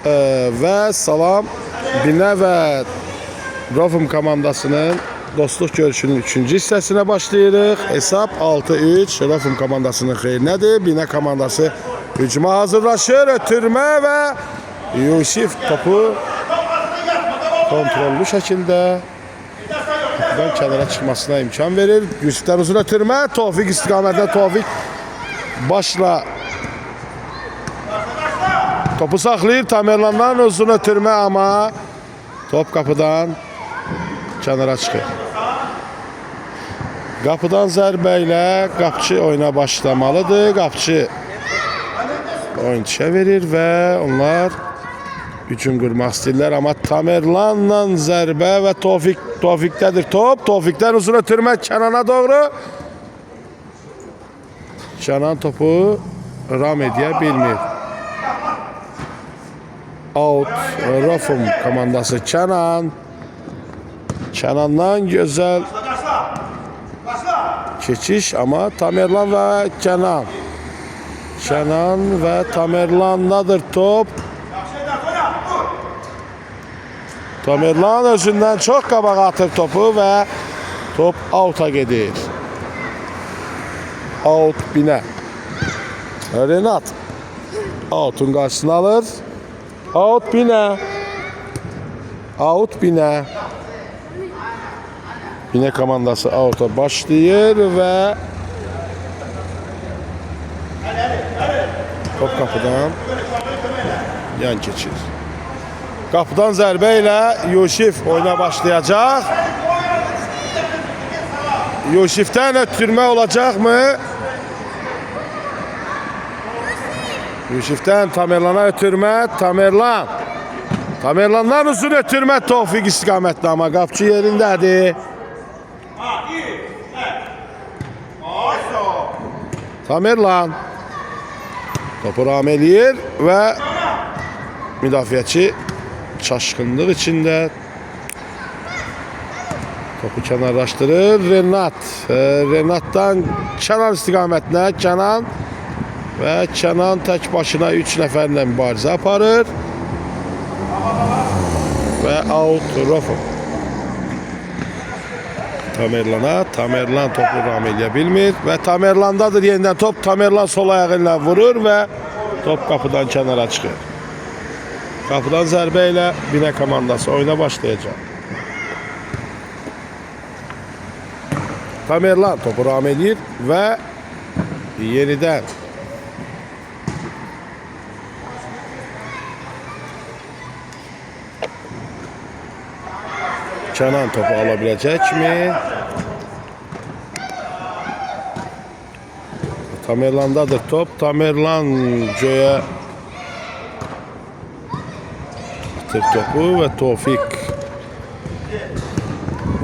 ve salam Binə ve Rofum komandasının dostluq görüşünün 3-cü hissəsinə başlayırıq. Hesab 6-3 Rofum komandasının xeyrinədir. Binə komandası hücuma hazırlaşır. Ötürmə və Yusif topu kontrollü şəkildə qapıdan kənara çıxmasına imkan verir. Yusifdən uzun ötürmə. Tofiq istiqamətində Tofiq başla topu saxlayır. Tamerlandan uzun ötürmə, amma top qapıdan kənara çıxır. Qapıdan zərbə ilə qapçı oyuna başlamalıdır. Qapçı oyunçuya verir və onlar hücum qurmaq istəyirlər. Amma Tamerlanla zərbə və Tofiqdədir top. Tofiqdən uzun ötürmə Kənana doğru. Kənan topu ram edə bilmir. Out Rofum komandası Kənan. Kənandan gözəl keçiş, amma Tamerlan və Kənan. Kənan və Tamerlandadır top. Tamerlan özündən çox qabağa atır topu və top out'a gedir. Out Binə. Renat out'un qarşısını alır. Out Binə. Out Binə. Binə komandası out'a başlayır və top qapıdan yan keçir. Qapıdan zərbə ilə Yusif oyuna başlayacaq. Yusifdən ötürmə olacaqmı? Yusifdən Tamerlana ötürmə. Tamerlan. Tamerlandan uzun ötürmə Tofiq istiqamətdə, amma qapçı yerindədir. Tamerlan topu ram eləyir və müdafiəçi çaşqınlıq içində topu kənarlaşdırır. Renatdan kənar istiqamətinə Kənan və Kənan tək başına 3 nəfərlə mübarizə aparır və out Rofum. Tamerlana, Tamerlan topu ram edə bilmir və Tamerlandadır yenidən top. Tamerlan sol ayağı ilə vurur və top qapıdan kənara çıxır. Qapıdan zərbə ilə Binə komandası oyuna başlayacaq. Tamerlan topu ram edir və yenidən Kənan topu ala biləcəkmi? Tamerlandadır top. Tamerlan göyə atır topu və Tofiq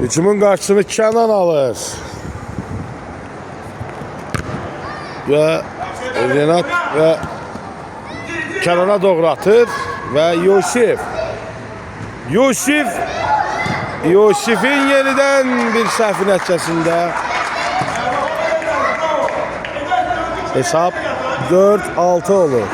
hücumun qarşısını Kənan alır. Və Renat və Kənana doğru atır və Yusif'in yeniden bir səhvi nəticəsində hesab 4-6 olur.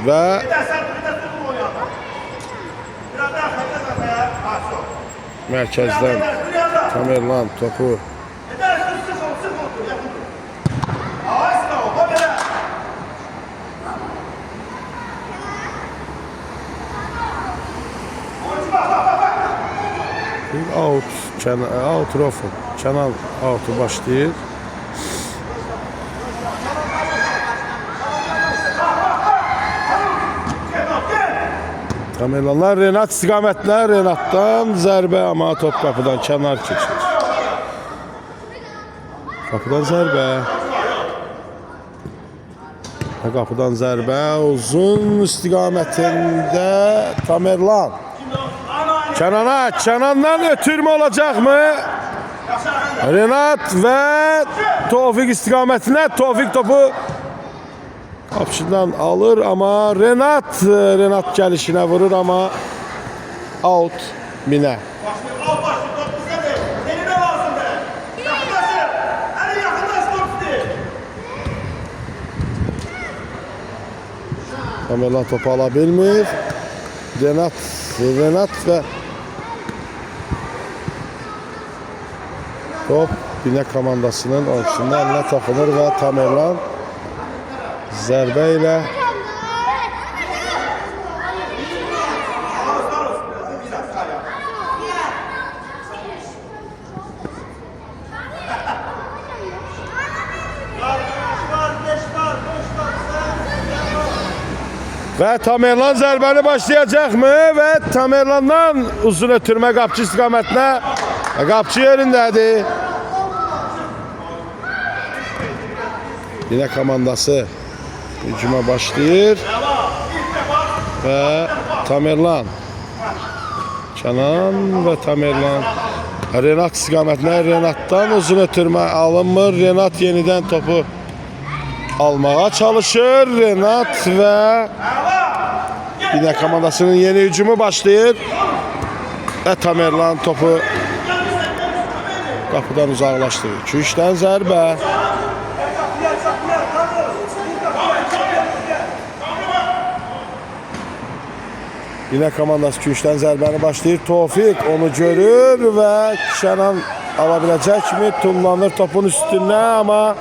Və mərkəzdən Tamerlan topu out Rofum. Kənan out'u başlayır. Tamerlanlar Renat istiqamətlə. Renatdan zərbə, amma top qapıdan kənar keçir. Qapıdan zərbə. Qapıdan zərbə. Uzun istiqamətində Tamerlan. Kənandan ötürmə olacaqmı? Renat və Tofiq istiqamətinə. Tofiq topu qapçıdan alır, amma Renat gəlişinə vurur, amma out Binə. Tamerlan topu ala bilmir. Renat ve top Binə komandasının oyunçusunun eline takılır ve Tamerlan zərbə ilə ve Tamerlan zərbəni başlayacaqmı ve Tamerlandan uzun ötürmə qapçı istiqamətinə. Qapçı yerindədir. Yine komandası hücuma başlayır ve Tamerlan, Kenan ve Tamerlan Renat istiqamətinə. Renatdan uzun ötürmə alınmır. Renat yeniden topu almaya çalışır. Renat ve yine komandasının yeni hücumu başlayır ve Tamerlan topu kapıdan uzaklaştırır. 2-3'ten zərbə. Yine komandası 2-3'ten zərbəni başlayır. Tofik onu görür ve Kenan alabilecek mi? Tullanır topun üstüne ama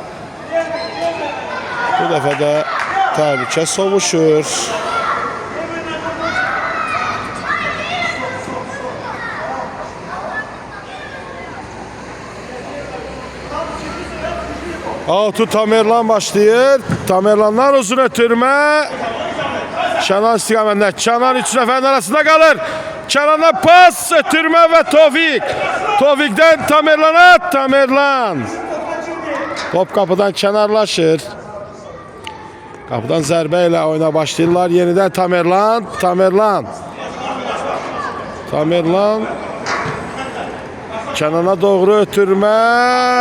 bu defa da təhlükə sovuşur. Altı Tamerlan başlayır. Tamerlandan uzun ötürmə. Kenan istiqamətində. Kenan 3 nəfərin arasında qalır. Kenan'a pas, ötürmə və Tofik. Tofik'dən Tamerlan'a. Tamerlan. Top kapıdan kənarlaşır. Kapıdan zərbə ilə oyuna başlayırlar. Yeniden Tamerlan. Tamerlan. Kenan'a doğru ötürmə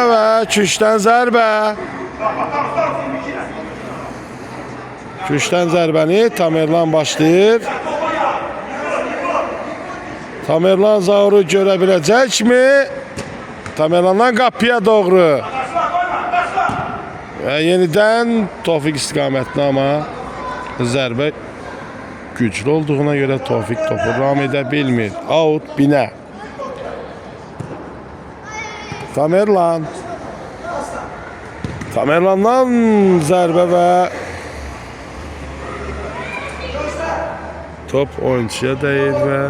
və 2-3'ten zərbə. 2-3'ten zərbəni Tamerlan başlayır. Tamerlan Zaur'u görebilecek mi? Tamerlan'dan kapıya doğru. Ve yeniden Tofik istiqamətində ama zərbə güclü olduğuna göre Tofik topu ram edə bilmir. Out Binə. Tamerlan'dan zərbə və top oyuncuya dəyir və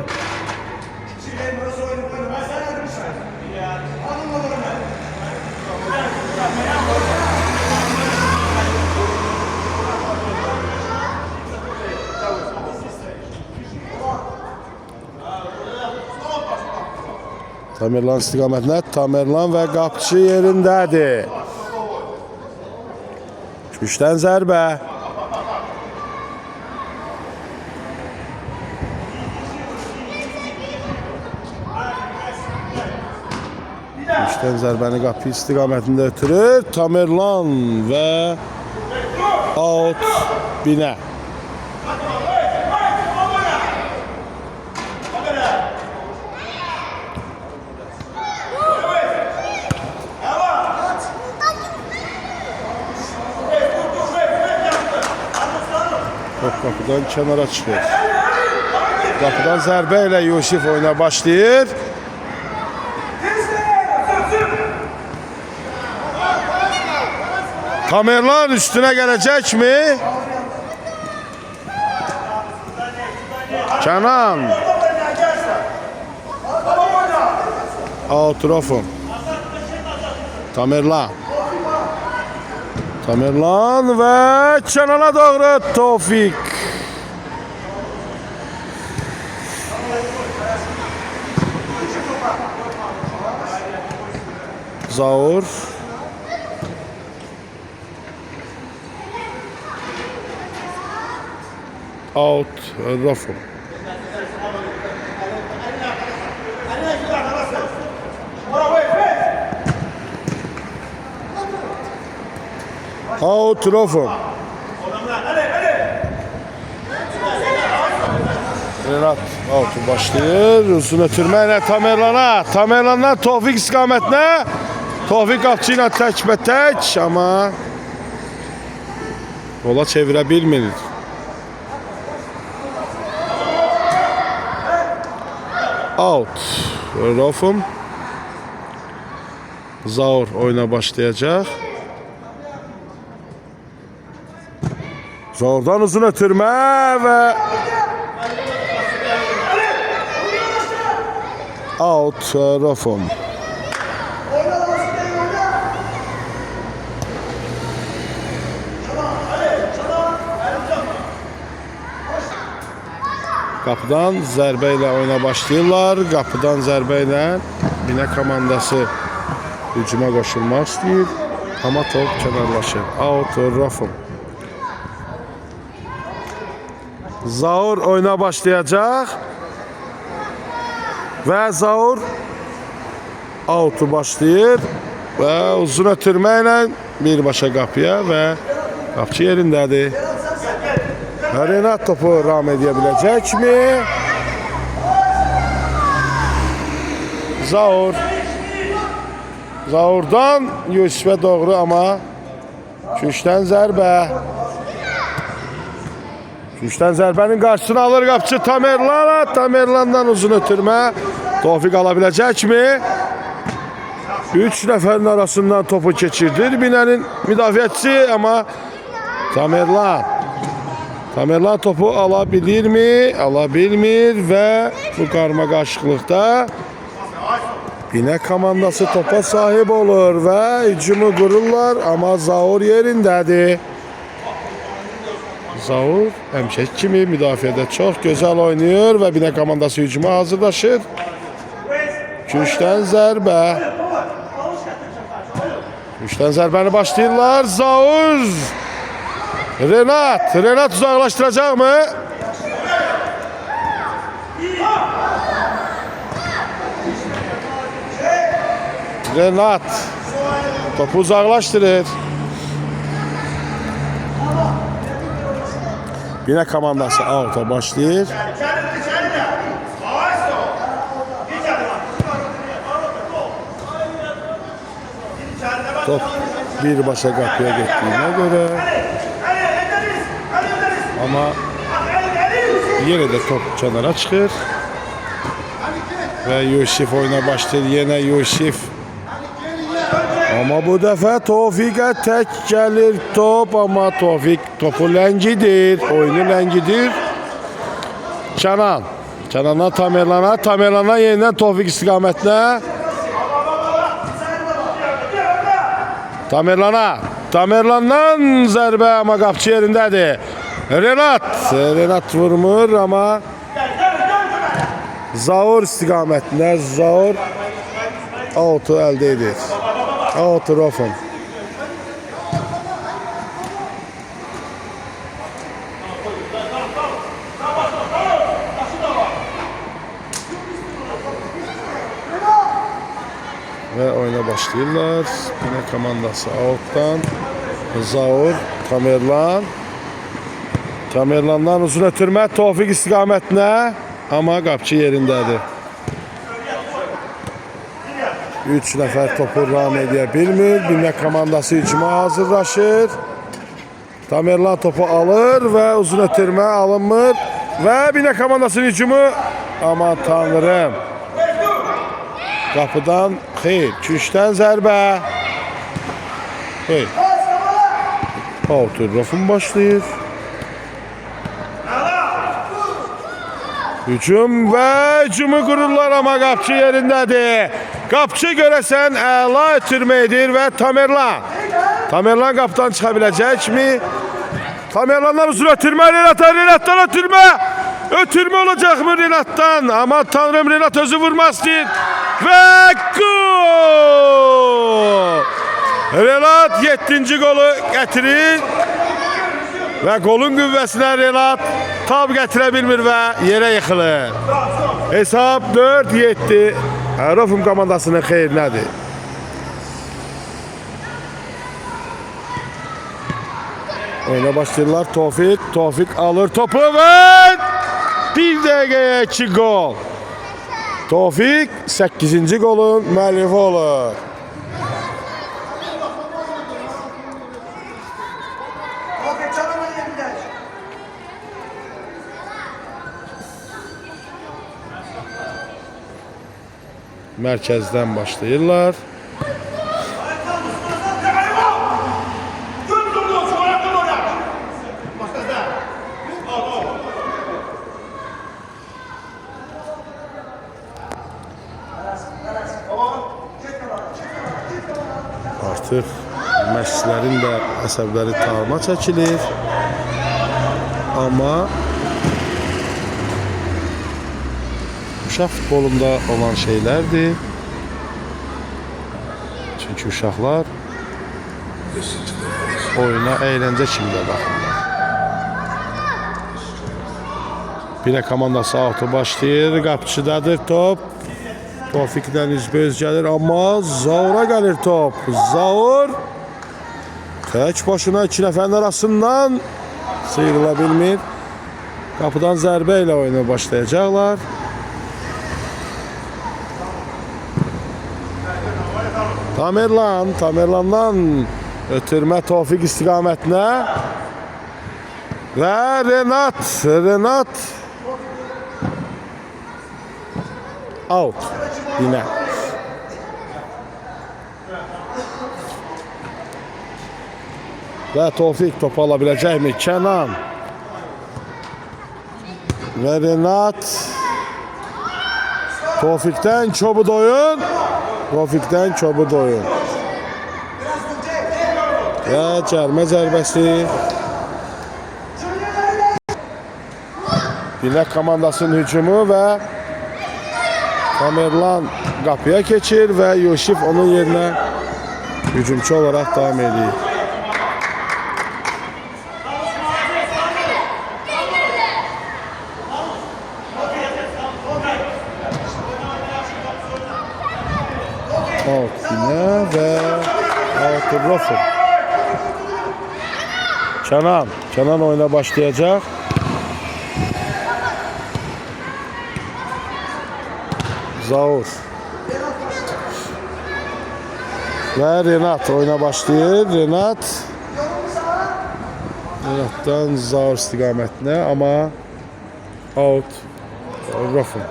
Tamerlan istiqamətində. Tamerlan və qapçı yerindədir. 3'ten zərbə. Üçten zərbəni qapı istiqamətində ötürür. Tamerlan və out Binə. Top kapıdan kenara çıkıyor. Kapıdan zərbə ilə Yusif oyuna başlayır. Tamerlan üstüne gelecek mi? Kenan. Outrof'um. Tamerlan ve Kenan'a doğru Tofik. Zaur. Out Rofum. Out Rofum. Renat out başlayır. Uzun ötürmə Tamerlan'a. Tamerlan'dan Tofik istiqamətində. Tofik qapçı ilə təkbətək, amma qola çevirə bilmir. out. Rofum. Zaur oyuna başlayacak. Zaur'dan uzun ötürme ve out. Rofum. Qapıdan zərbə ilə oyuna başlayırlar. Qapıdan zərbə ilə Binə komandası hücuma qoşulmaq istəyir. Amma top kənarlaşır. Out. Rofum. Zaur oyuna başlayacaq. Və Zaur out'u başlayır. Və uzun ötürmə ilə birbaşa qapıya və qapçı yerindədir. Renat topu ram edə biləcəkmi? Zaur. Zaur'dan Yusif'e doğru ama Küşdən zərbə. Küşdən zərbənin qarşısını alır qapçı Tamerlan. Tamerlandan uzun ötürmə. Tofiq ala biləcəkmi? 3 nəfərin arasından topu keçirdir Binənin müdafiəçisi ama Tamerlan topu alabilirmi? Alabilmir və bu qarma qarşılıqda Binə komandası topa sahib olur və hücumu qururlar, amma Zaur yerindədir. Zaur həmişəki kimi müdafiədə çox gözəl oynayır və Binə komandası hücuma hazırlaşır. Küşdən zərbə. Küşdən zərbəni başlayırlar. Zaur. Renat uzaqlaşdıracaq mı? Renat topu uzaqlaşdırır. Binə komandası out'a başlayır. Top birbaşa qapıya getdiyinə görə ama yenə də top kənara çıxır və Yusif oyuna başlayır. Yenə Yusif. Ama bu dəfə Tofiqə tək gəlir top, amma Tofiq topu ləngidir, oyunu ləngidir. Kənandan Tamerlana yenidən Tofiq istiqamətinə. Tamerlandan zərbə, amma qapçı yerindədir. Renat vurmur, amma Zaur istiqamətində. Zaur out'u əldə edir. Out. Rofum. Ve oyuna başlayırlar. Binə komandası out'tan. Zaur, Tamerlandan uzun ötürmə Tofiq istiqamətinə, amma qapçı yerindədir. 3 nəfər topu ram edə bilmir. Binə komandası hücuma hazırlaşır. Tamerlan topu alır və uzun ötürmə alınmır. Və Binə komandasının hücumu. Aman tanrım. Qapıdan xeyr. Küşdən zərbə. Xeyr. Rofum başlayır. Hücum və hücumu qururlar, amma qapçı yerindədir. Qapçı görəsən əla ötürmə edir və Tamerlan qapıdan çıxa biləcəkmi? Tamerlandan uzun ötürmə, Renatdan ötürmə olacaqmı Renatdan? Aman tanrım, Renat özü vurmaq istəyir və gol! Renat 7-ci qolu gətirir və qolun qüvvəsinə Renat tab gətirə bilmir və yerə yıxılır. Hesab 4-7. Rofum komandasının xeyrinədir. Oyuna başlayırlar. Tofiq alır topu və 1 dəqiqəyə 2 gol. Tofiq 8-ci golun müəllifi olur. mərkəzdən başlayırlar. Artıq məşqçilərin də əsəbləri tarıma çəkilir. Amma uşaq futbolunda olan şeylərdir. Çünki uşaqlar oyuna əyləncə kimi də baxırlar. Birə komandası altı başlayır. Qapıcıdadır top. Tofikdən üzbəüz gəlir, amma Zaura gəlir top. Zaur tək başına iki nəfərin arasından sıyrıla bilmir. Qapıdan zərbə ilə oyuna başlayacaqlar. Tamerlandan ötürmə Tofik istiqamətinə və Renat out yine. Ve Tofik topu alabilecek mi? Kenan ve Renat. Tofik'ten çobud oyun. Ve cərmə zərbəsi. Bilək komandasının hücumu ve Tamerlan qapıya keçir və Yusif onun yerinə hücumçu olaraq davam edir. Altına və Altırrafın. Kenan oyuna başlayacaq. Zaur ve Renat oyuna başlayır. Renat'tan Zaur istiqamətine ama out. Rafın.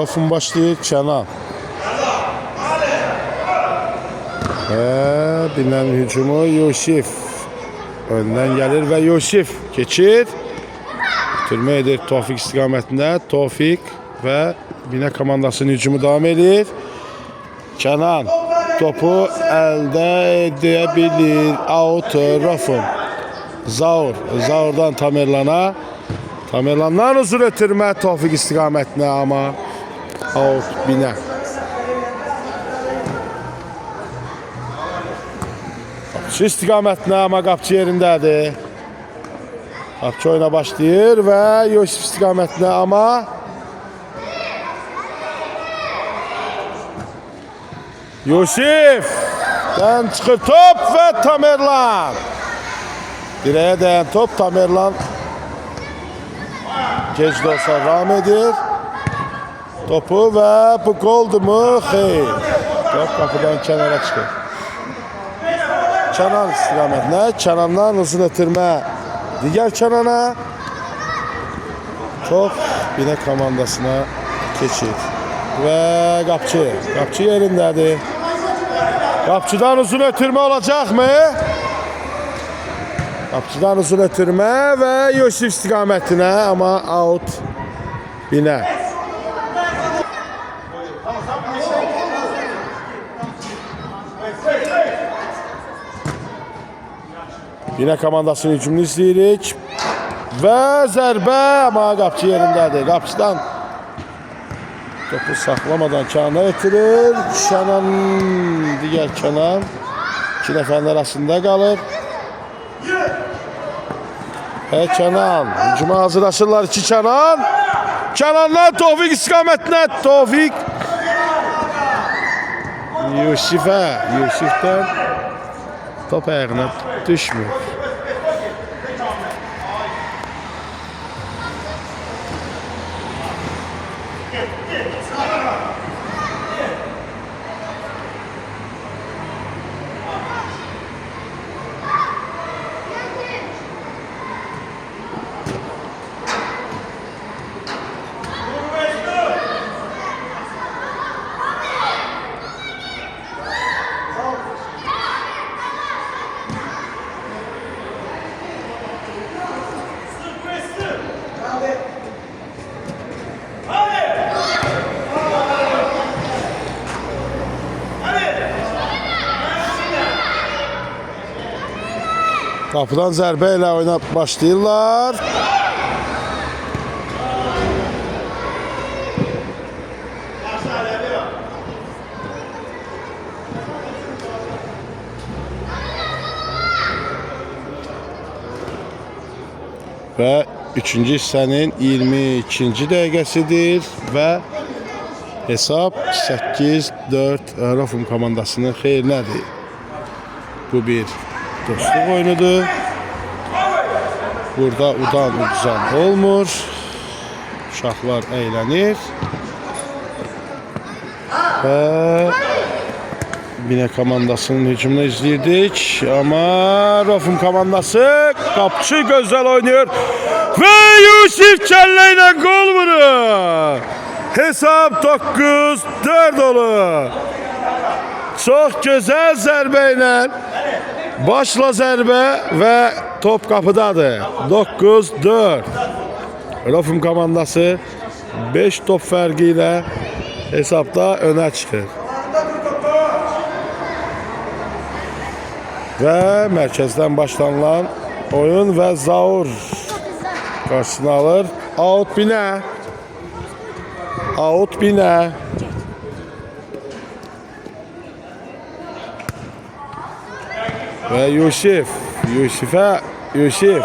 Rafın başlayır. Kenan. Ve bilinen hücumu Yusif. Önden gelir ve Yusif geçir. Bitirme edir Tofik istiqamətində. Tofik ve bina komandasının hücumu devam edir. Kenan topu elde edebilir. Out Rafın. Zaur'dan Tamerlan'a. Tamerlandan uzun ötürmə Tofik istiqamətində ama out bina. Qapıcı istiqamətində ama qapıcı yerindədir. Qapıcı oyuna başlayır və Yusif istiqamətində ama Yusif'dən çıxır top və Tamerlan. Direğe değen top. Tamerlan geç de olsa devam edir. Topu ve bu goldu mu? Hayır. Top kapıdan kenara çıkıyor. Kenan istiqamətində. Kenandan uzun ötürmə. Diğer Kenan'a. Top yine komandasına keçir. Ve Qapçı yerindədir. Qapçıdan uzun ötürmə olacak mı? Qapçıdan uzun ötürmə və Yusif istiqamətinə ama out yine. Yine komandasının hücumunu izləyirik. Və zərbə ama Qapçı yerindədir. Qapçıdan topu saxlamadan Kenan'a ötürür. Diğer Kenan iki nəfərin arasında qalır. Kenan hücuma hazırlaşırlar. İki Kenan. Kenan'dan Tofik istiqamətinə. Tofik Yusif'ten top ayağına düşmür. Kapıdan zərbə ilə oyuna başlayırlar. Və 3-cü hissənin 22-ci dəqiqəsidir və hesab 8-4 Rofum komandasının xeyrinədir. Bu bir dostluq oyunudur. Burada udan olmur. Uşaqlar əylənir. Və Bine komandasının hücumunu izleyirdik. Ama Rofum komandası kapçı güzel oynuyor. Ve Yusif Kelle ile gol vurur. Hesap 9-4 olur. Çok güzel zərbeyle. Başla zərbə ve top kapıdadır. 9-4. Rofum komandası 5 top fərqi hesapta öne çıxır. Ve merkezden başlanılan oyun ve Zaur karşısına alır. Out Bine. Out Bine. Ve Yusif. Yusif.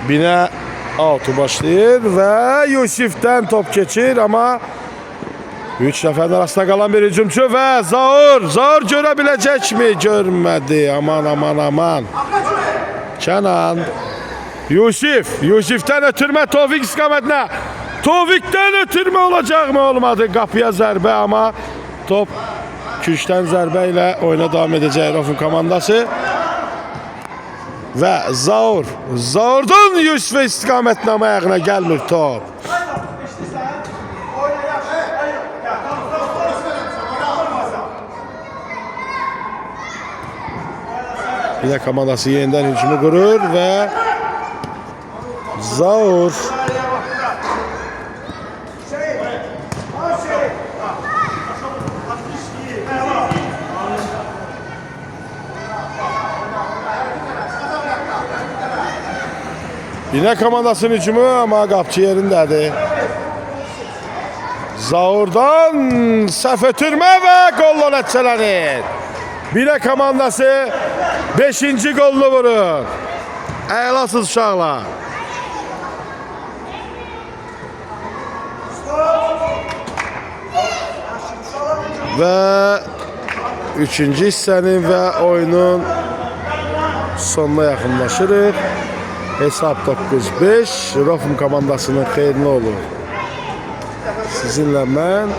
Bine out'u başlayır ve Yusif'ten top geçir ama 3 nəfərin arasında kalan bir hücumçu ve Zaur görebilecek mi? Görmedi. Aman. Kenan. Yusif'ten ötürme Tovik istikametine. Tovik'ten ötürme olacak mı? Olmadı. Kapıya zərbə ama top küçten zərbə ile oyuna devam edecek Rofum komandası. Ve Zaur'dan Yusuf istikametine ama ayağına gelmir top. Yine komandası yeniden hücumu kurur ve Zaur yine komandasının hücumu ama kapçı yerindədir. Zaur'dan səhv ötürmə və golla nəticələnir. Bine komandası 5. golunu vurur. Əlasız uşaqlar. Ve 3-cü hissənin ve oyunun sonuna yaxınlaşırıq. Hesap 9-5 Rofum komandasının xeyrinə olur. Sizinlə mən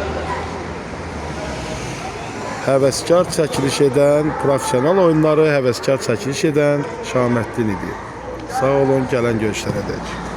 həvəskar çəkiliş edən, profesyonel oyunları həvəskar çəkiliş edən Şaməddin idi. Sağ olun, gələn görüşlərə dək.